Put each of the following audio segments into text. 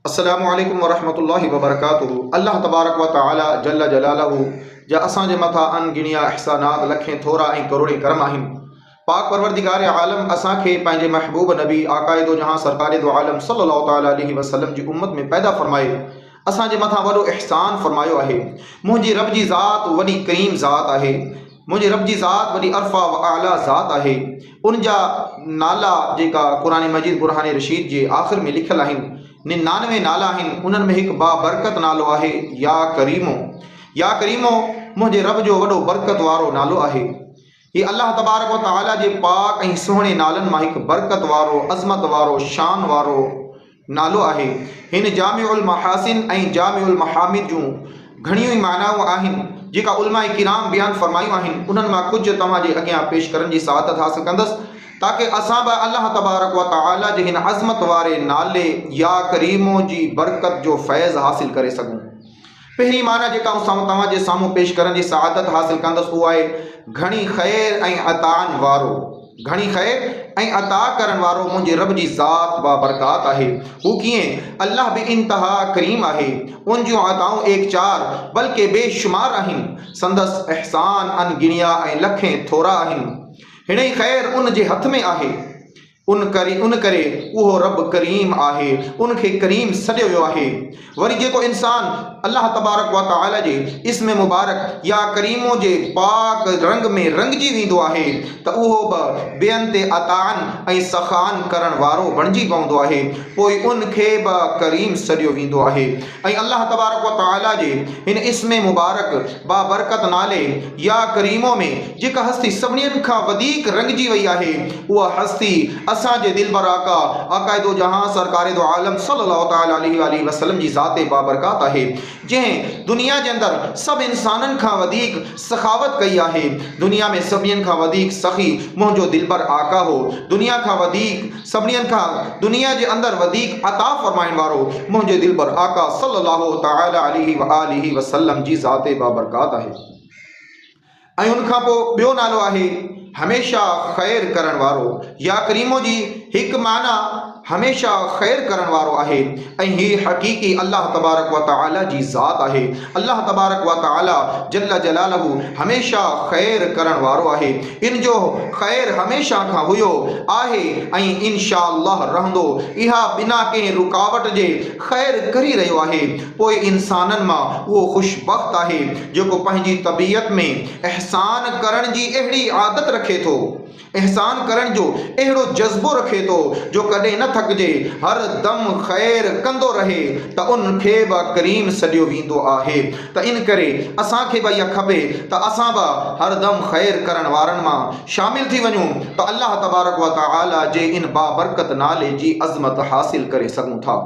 अस्सलामु अलैकुम वरहमतुल्लाहि वबरकातुहू। अल्लाह तबारक व तआला जल्ल जलालहू जा असांजे मथा अनगिणिया इहसानात लखें थोरा ऐं करोड़े करम आहिनि। पाक परवरदिगार आलम असांखे पंहिंजे महबूब नबी आकाए दो जहां सरकार दो आलम सल्लल्लाहु तआला अलैहि वसल्लम जी उम्मत में पैदा फरमाए असांजे मथा वॾो इहसान फरमायो आहे। मुंहिंजी रब जी ज़ात वॾी करीम ज़ात आहे। मुंहिंजे रब जी ज़ात वॾी अरफा व आला ज़ात आहे। उन जा नाला जेका क़ुरान मजीद बुरहान रशीद जे आख़िर में लिखियल आहिनि 99 नाला आहिनि। उन्हनि में हिकु बाबरकत नालो आहे या करीमो। या करीमो मुंहिंजे रब जो वॾो बरकत वारो नालो आहे। हीउ अल्लाह तबारक व तआला जे पाक ऐं सुहिणे नालनि मां हिकु बरकत वारो, अज़मत वारो, शान वारो नालो आहे। हिन जामिउल महासिन ऐं जामिउल महामिद जूं घणियूं ई मानाऊं आहिनि जेका उलमाए किराम बयान फरमायूं आहिनि। उन्हनि मां कुझु तव्हांजे अॻियां पेश करण जी सआदत हासिल कंदसि ताकि असां बि अल्लाह तबारक व तआला जे हिन अज़मत वारे नाले या करीमो जी बरकत जो फैज़ हासिल करे सघूं। पहिरीं माना जेका तव्हांजे साम्हूं पेश करण जी सआदत हासिल कंदसि उहा आहे घणी ख़ैर ऐं अतान वारो। घणी ख़ैर ऐं अता करण वारो मुंहिंजे रब जी ज़ात बाबरकात आहे। हू कीअं? अल्लाह बि इंतहा करीम आहे। उन जूं अताऊं एक चार बल्कि बेशुमार आहिनि। संदसि एहसान अनगिणिया ऐं लखें थोरा आहिनि। हिन ख़ैर उन जे हथ में आहे। उन करे उहो रब करीम आहे। उनखे करीम सॾियो वियो आहे। वरी जेको इंसान अल्लाह तबारक व तआला जे इस्म मुबारक या करीमो जे पाक रंग में रंगजी वेंदो आहे त उहो बि ॿियनि ते अतान ऐं सखान करण वारो बणिजी पवंदो आहे। पोइ उनखे बि करीम सॾियो वेंदो आहे। ऐं अल्लाह तबारक व तआला जे हिन इस्म मुबारक बाबरकत नाले या करीमो में जेका हस्ती सभिनीनि खां वधीक रंगजी वई आहे उहा हस्ती असांजे दिलबर आका आकायदो जहां सरकार दो आलम सल्लल्लाहु तआला अलैहि वसल्लम जी ज़ाते बाबरकात आहे। जंहिं दुनिया जे अंदरि सभु इंसाननि खां वधीक सखावत कई आहे। दुनिया में सभिनीनि खां वधीक सखी मुंहिंजो दिलबर आका हो। दुनिया खां वधीक सभिनीनि खां दुनिया जे अंदरि वधीक अता फरमाइण वारो मुंहिंजे दिलबर आका सल्लल्लाहु तआला अलैहि वसल्लम जी ज़ाते बाबरकात आहे। ऐं उनखां पोइ ॿियो नालो आहे हमेशा ख़ैर करण वारो। या करीमो जी हिकु माना हमेशा ख़ैर करण वारो आहे। ऐं हीअ हक़ीक़ी अल्लाह तबारक व तआला जी ज़ात आहे। अल्लाह तबारक व तआला जल्ल जलालहू हमेशा ख़ैर करण वारो आहे। इन जो ख़ैर हमेशा खां हुयो आहे ऐं इंशाअल्लाह रहंदो। इहा बिना कंहिं रुकावट जे ख़ैर करी रहियो आहे। पोइ इंसाननि मां उहो ख़ुशबख़्त आहे जेको पंहिंजी तबीयत में एहसान करण जी अहिड़ी आदत रखे थो, एहसान करण जो अहिड़ो जज़्बो रखे थो जो कॾहिं न थकिजे, हर दम ख़ैर कंदो रहे त उनखे बि करीम सॾियो वेंदो आहे। त इन करे असांखे बि इहा खपे त असां बि हर दम ख़ैर करण वारनि मां शामिल थी वञूं त अल्लाह तबारक व तआला जे इन बाबरकत नाले जी अज़मत हासिल करे सघूं था।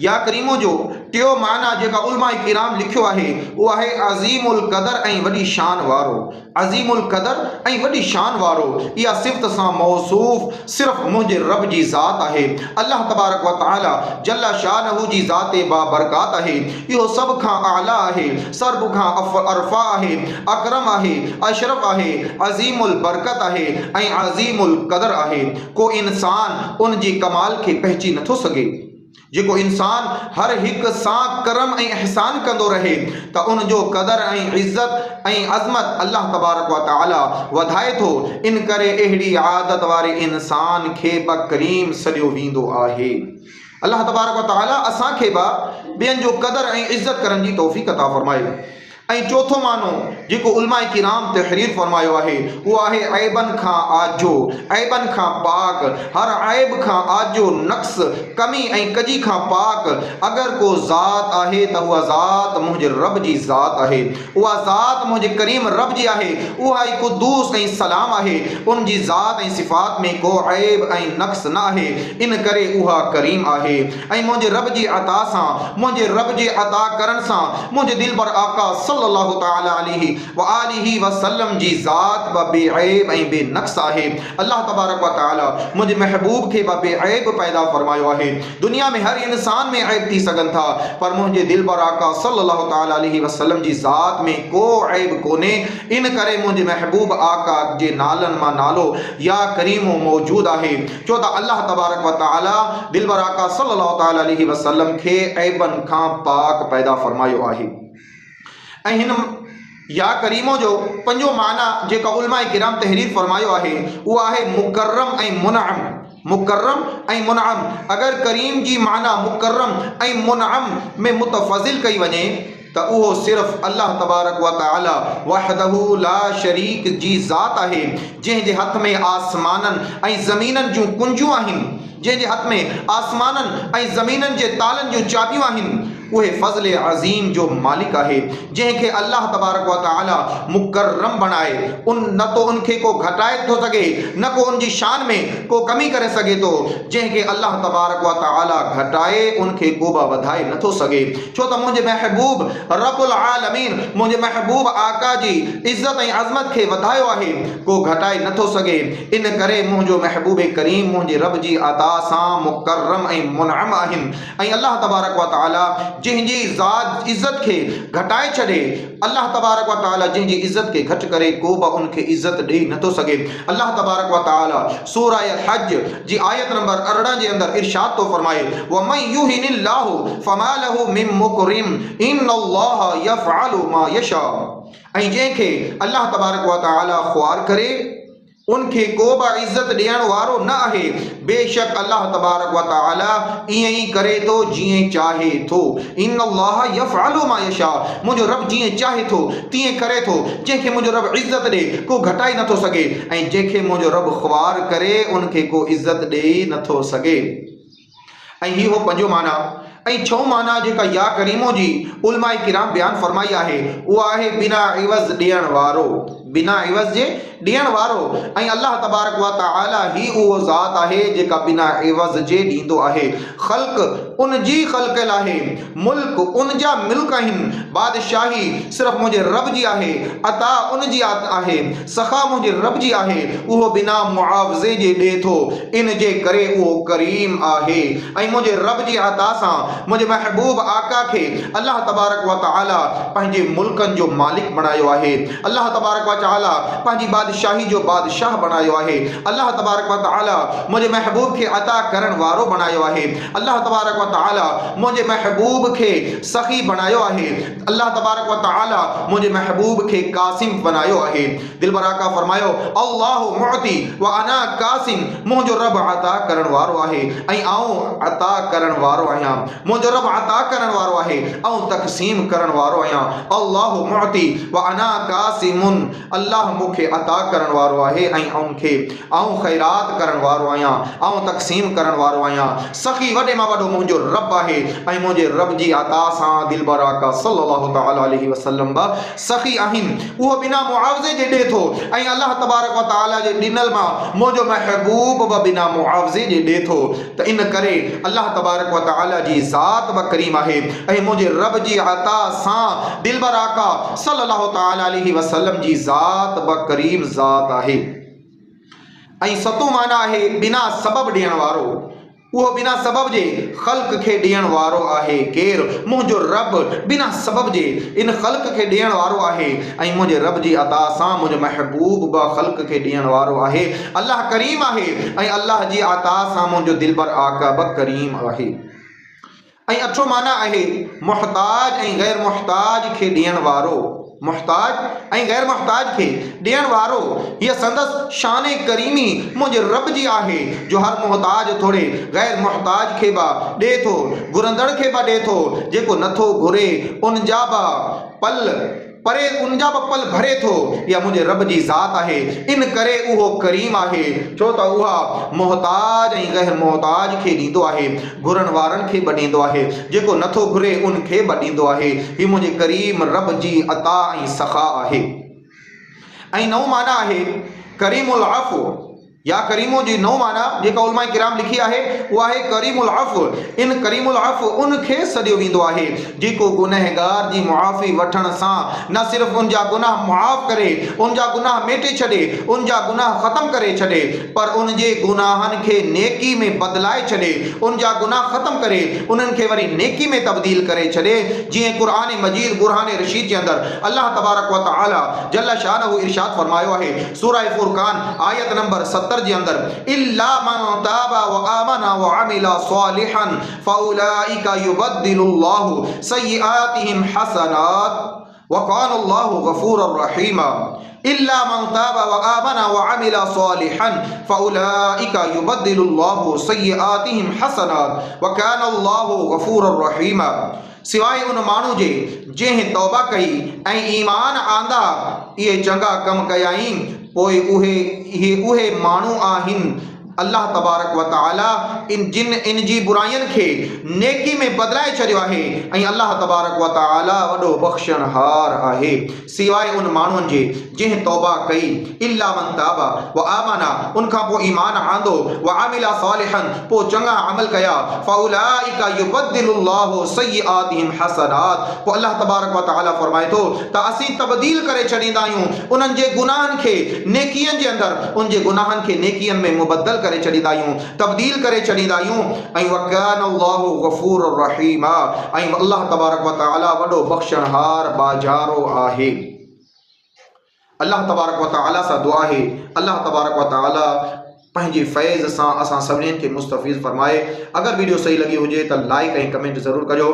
या करीमो जो टियों माना जेका उलमाए किराम लिखियो आहे उहो आहे अज़ीमुल क़दर ऐं वॾी शान वारो। अज़ीमुल क़दर ऐं वॾी शान वारो इहा सिफ़त सां मौसूफ़ सिर्फ़ मुंहिंजे रब जी ज़ात आहे। अल्लाह तबारक व तआला जल्ल शानहू जी ज़ाते बाबरकात आहे। इहो सभ खां आला आहे, सर्ब खां अरफा आहे, अकरम आहे, अशरफ आहे, अज़ीमुल बरकत आहे ऐं अज़ीमुल क़दर आहे। को इंसान उन जी कमाल खे पहची नथो सघे। जेको इंसान हर हिकु सां करम ऐं एहसान कंदो रहे त उन जो क़दर ऐं इज़्ज़त ऐं अज़मत अल्लाह तबारक व तआला वधाए थो। इन करे अहिड़ी आदत वारे इंसान खे बि करीम सॾियो वेंदो आहे। अल्लाह तबारक व तआला असांखे बि ॿियनि जो क़दर ऐं इज़्ज़त करण जी तौफ़ीक़ अता फरमाए। ऐं चौथो मानो जेको उलमाए किराम तहरीर फरमायो आहे उहो आहे ऐबनि खां आजो, ऐबनि खां पाक, हर ऐब खां आजो, नक्स कमी ऐं कजी खां पाक। अगरि को ज़ात आहे त उहा ज़ात मुंहिंजे रब जी ज़ात आहे। उहा ज़ात मुंहिंजे करीम रब जी आहे। उहा ई कुद्दूस ऐं सलाम आहे। उन जी ज़ात ऐं सिफ़ात में को ऐब ऐं नक्स न आहे। इन करे उहा करीम आहे। ऐं मुंहिंजे रब जी अता सां, मुंहिंजे रब जे अता करण सां मुंहिंजे दिलबर आका सल्लल्लाहु तआला अलैहि व आलिहि वसल्लम जी ज़ात व बेऐब ऐं बेनक़्स आहे। अल्लाह तबारक व तआला मुंहिंजे महबूब खे बेऐब पैदा फरमायो आहे। दुनिया में हर इंसान में ऐब थी सघनि था, पर मुंहिंजे दिलबर आका सल्लल्लाहु तआला अलैहि वसल्लम जी ज़ात में को ऐब कोन्हे। इन करे मुंहिंजे महबूब आका जे नालनि मां नालो या करीमो मौजूद आहे, छो त अल्लाह तबारक व तआला दिलबर आका सल्लल्लाहु तआला अलैहि वसल्लम खे ऐबनि खां पाक पैदा फरमायो आहे। ऐं हिन या करीमो जो पंजो माना जेका उलमाए किराम तहरीर फरमायो आहे उहो आहे मुकर्रम ऐं मुनअम। मुकर्रम ऐं मुनअम। अगर करीम जी माना मुकर्रम ऐं मुनअम में मुतफज़िल कई वञे त उहो सिर्फ़ अल्लाह तबारक व तआला वहदहू ला शरीक जी ज़ात आहे, जंहिंजे हथ में आसमाननि ऐं ज़मीननि जूं कुंजियूं आहिनि, जंहिंजे हथ में आसमाननि ऐं ज़मीननि जे तालनि जूं चाबियूं आहिनि। उहे फ़ज़्ल अज़ीम जो मालिक आहे, जंहिंखे अल्लाह तबारक व तआला मुकर्रम बनाए, न तो उनखे को घटाए थो सघे, न को उनजी शान में को कमी करे सघे थो। जंहिंखे अल्लाह तबारक व तआला घटाए उनखे को बि वधाए नथो सघे, छो त मुंहिंजे महबूब रब्बुल आलमीन मुंहिंजे महबूब आका जी इज़्ज़त ऐं अज़मत खे वधायो आहे, को घटाए नथो सघे। इन करे मुंहिंजो महबूब करीम मुंहिंजे रब जी अता सां मुकर्रम ऐं मुनअम आहिनि। ऐं अल्लाह तबारक व तआला जंहिंजी ज़ात इज़्ज़त खे घटाए छॾे, अल्लाह तबारक व तआला जंहिंजी इज़्ज़त खे घटि करे को बि उनखे इज़्ज़त ॾेई नथो सघे। अल्लाह तबारक व तआला सूरह हज जी आयत नंबर 18 जे अंदर इरशाद तो फरमाए, व मन युहिनिल्लाहु फमा लहु मिन मुकरिम इन्नल्लाह यफ़अलु मा यशा। ऐं जंहिंखे अल्लाह तबारक व तआला ख़्वार करे उनखे को बि इज़्ज़त ॾियण वारो न आहे। बेशक अल्लाह तबारक व तआला ईअं ई करे थो जीअं चाहे थो। इन्नल्लाह यफ़अलु मा यशा। मुंहिंजो रब जीअं चाहे थो तीअं करे थो। जंहिंखे मुंहिंजो रब इज़्ज़त ॾे को घटाए नथो सघे, ऐं जंहिंखे मुंहिंजो रब ख़्वार करे उनखे को इज़्ज़त ॾेई नथो सघे। ऐं ही हो पंजो माना। ऐं छहों माना जेका या करीमो जी उलमाए किराम बयान फरमाई आहे उहा आहे बिना इवज़ ॾियण वारो, बिना इवज़ जे ॾियण वारो। ऐं अल्लाह तबारक व तआला ही उहो ज़ात आहे जेका बिना इवज़ जे ॾींदो आहे। ख़ल्क़ उन जी ख़ल्क़ल आहे, मुल्क उन जा मिल्क आहिनि, बादशाही सिर्फ़ु मुंहिंजे रब जी आहे, अता उन जी आहे, सख़ा मुंहिंजे रब जी आहे। उहो बिना मुआवज़े जे ॾिए थो, इन जे करे उहो करीम आहे। ऐं मुंहिंजे रब जी अता सां मुंहिंजे महबूब आका खे अल्लाह तबारक व तआला पंहिंजे मुल्कनि जो मालिक बणायो आहे। अल्लाह तबारक व तआला पंहिंजी बादशाही जो बादशाह बणायो आहे। अल्लाह तबारक व तआला मुंहिंजे महबूब खे अता करण वारो बणायो आहे। अल्लाह तबारक व तआला मुंहिंजे महबूब खे सखी बणायो आहे। अल्लाह तबारक व तआला मुंहिंजे महबूब खे कासिम बनायो आहे। दिलबर आका फरमायो, अल्लाहु मुअती व अना कासिम। मुंहिंजो रब अता करण वारो आहे ऐं आऊं अता करण वारो आहियां। मुंहिंजो रब अता करण वारो आहे ऐं तक़सीम करण वारो आहियां। अल्लाहु मुअती व अना कासिमुन। अल्लाह मूंखे अता करण वारो आहे ऐं आऊं ख़ैरात करण वारो आहियां, आऊं तक़सीम करण वारो आहियां। सखी वॾे मां वॾो मुंहिंजो रब आहे ऐं मुंहिंजे रब जी अता सां दिलबर आका सल्लल्लाहु तआला अलैहि वसल्लम बि सखी आहिनि। उहो बिना मुआवज़े जे ॾिए थो ऐं अल्लाह तबारक व तआला जे ॾिनल मां मुंहिंजो महबूब बि बिना मुआवज़े जे ॾिए थो। त इन करे अल्लाह तबारक व तआला जी ज़ात बि करीम आहे ऐं मुंहिंजे रब जी अता सां दिलबर आका सल्लल्लाहु तआला अलैहि वसल्लम जी ज़ात बि करीम ज़ात आहे। ऐं सतों माना आहे बिना सबब ॾियण वारो। उहो बिना सबब जे ख़ल्क़ खे ॾियण वारो आहे। केरु? मुंहिंजो रब बिना सबब जे इन ख़ल्क़ खे ॾियण वारो आहे ऐं मुंहिंजे रब जी अता सां मुंहिंजो महबूब बि ख़ल्क़ खे ॾियण वारो आहे। अल्लाह करीम आहे ऐं अल्लाह जी अता सां मुंहिंजो दिलबर आका बि करीम आहे। ऐं अठों माना आहे मुहताज ऐं गैर मुहताज खे ॾियण वारो। मुहताज ऐं गैर मुहताज खे ॾियण वारो हीअ संदसि शान करीमी मुंहिंजे रब जी आहे, जो हर मुहताज थोरे गैर मुहताज खे बि ॾिए थो, घुरंदड़ खे बि ॾिए थो, जेको नथो घुरे उन जा बि पल भरे थो। इहा मुंहिंजे रब जी ज़ात आहे। इन करे उहो करीम आहे, छो त उहा मुहताज ऐं गैर मुहताज खे ॾींदो आहे, घुरण वारनि खे बि ॾींदो आहे, जेको नथो घुरे उनखे बि ॾींदो आहे। हीअ मुंहिंजे करीम रब जी अता ऐं सखा आहे। ऐं नओं माना आहे करीमुल अफ़्व। या करीमो जी नौ माना जेका उलमा किराम लिखी आहे उहा आहे करीमुल अफ़। इन करीमुल अफ़ उनखे सॾियो वेंदो आहे जेको गुनहगार जी मुआफ़ी वठण सां न सिर्फ़ उनजा गुनाह मुआफ़ करे, उनजा गुनाह मेटे छॾे, उनजा गुनाह ख़त्म करे छॾे, पर उनजे गुनाहनि खे नेकी में बदिलाए छॾे, उनजा गुनाह ख़त्म करे उन्हनि खे वरी नेकी में तब्दील करे छॾे। जीअं क़ुरान मजीद बुरहान रशीद जे अंदरि अल्लाह तबारक व तआला जल्ल शानहु इरशाद फरमायो आहे सूरह फुरकान आयत नंबर 70 जे अंदर इल्ला मन ताबा व आमना व अमिला सालिहन फउलाइका युबद्दिलुल्लाहु सय्यिआतिहिम हसनात व कानल्लाहु गफूरर रहीमा। इल्ला मन ताबा व आमना व अमिला सालिहन फउलाइका युबद्दिलुल्लाहु सय्यिआतिहिम हसनात व कानल्लाहु गफूरर रहीमा। सिवाय उन माण्हू जे जंहिं तौबा कई ऐं ईमान आंदा इहे चङा कम कयाई पोइ उहे माण्हू आहिनि अल्लाह तबारक व तआला इन जी बुराइयुनि खे नेकी में बदिलाए छॾियो आहे ऐं अल्लाह तबारक व तआला वॾो बख़्शणहार आहे। सिवाय उन माण्हुनि जे जंहिं तौबा कई इल्ला मन ताबा व आमना उनखां पोइ ईमान आंदो व अमिला सालिहन पोइ चङा अमल कया फउलाइका युबद्दिलुल्लाहु सय्यिआतिहिम हसनात पोइ अल्लाह तबारक व तआला फरमाए थो त असीं तब्दील करे छॾींदा आहियूं उन्हनि जे गुनाहनि खे नेकियनि जे अंदरि, उन जे गुनाहनि खे नेकियनि में मुबद्दल करे छॾींदा आहियूं, तब्दील करे छॾींदा आहियूं ऐं वकानल्लाहु गफूरर रहीमा ऐं अल्लाह तबारक व तआला वॾो बख़्शणहार बाजारो आहे। अल्लाह तबारक व तआला सां दुआ आहे अल्लाह तबारक व तआला पंहिंजे फैज़ सां असां सभिनीनि खे मुस्तफ़ीज़ फरमाए। अगर वीडियो सही लगी हुजे त लाइक ऐं कमेंट ज़रूर कजो।